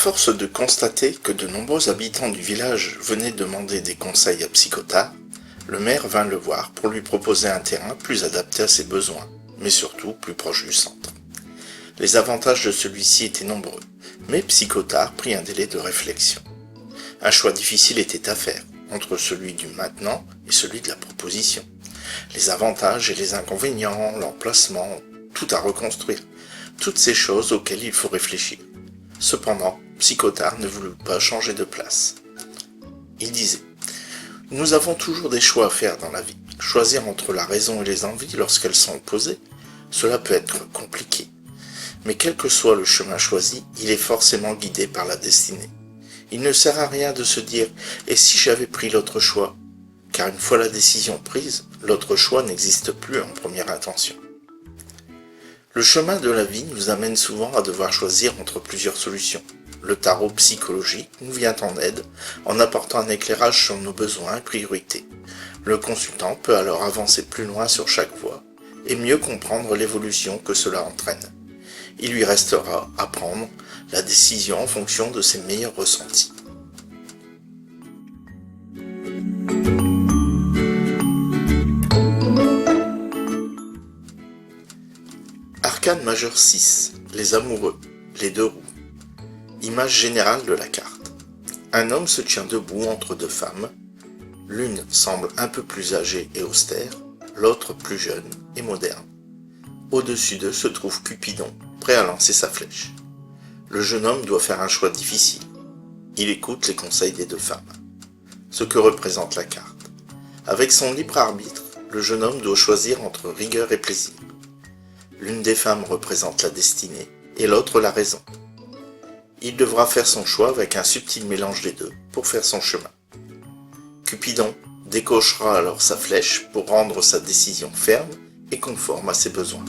force de constater que de nombreux habitants du village venaient demander des conseils à Psychotard, le maire vint le voir pour lui proposer un terrain plus adapté à ses besoins, mais surtout plus proche du centre. Les avantages de celui-ci étaient nombreux, mais Psychotard prit un délai de réflexion. Un choix difficile était à faire, entre celui du maintenant et celui de la proposition. Les avantages et les inconvénients, l'emplacement, tout à reconstruire, toutes ces choses auxquelles il faut réfléchir. Cependant, Psychotard ne voulut pas changer de place. Il disait « Nous avons toujours des choix à faire dans la vie. Choisir entre la raison et les envies lorsqu'elles sont opposées, cela peut être compliqué. Mais quel que soit le chemin choisi, il est forcément guidé par la destinée. Il ne sert à rien de se dire « Et si j'avais pris l'autre choix ?» Car une fois la décision prise, l'autre choix n'existe plus en première intention. Le chemin de la vie nous amène souvent à devoir choisir entre plusieurs solutions. Le tarot psychologique nous vient en aide en apportant un éclairage sur nos besoins et priorités. Le consultant peut alors avancer plus loin sur chaque voie et mieux comprendre l'évolution que cela entraîne. Il lui restera à prendre la décision en fonction de ses meilleurs ressentis. Arcane majeur 6, les amoureux, les deux roues. Image générale de la carte. Un homme se tient debout entre deux femmes. L'une semble un peu plus âgée et austère, l'autre plus jeune et moderne. Au-dessus d'eux se trouve Cupidon, prêt à lancer sa flèche. Le jeune homme doit faire un choix difficile. Il écoute les conseils des deux femmes. Ce que représente la carte. Avec son libre arbitre, le jeune homme doit choisir entre rigueur et plaisir. L'une des femmes représente la destinée et l'autre la raison. Il devra faire son choix avec un subtil mélange des deux pour faire son chemin. Cupidon décochera alors sa flèche pour rendre sa décision ferme et conforme à ses besoins.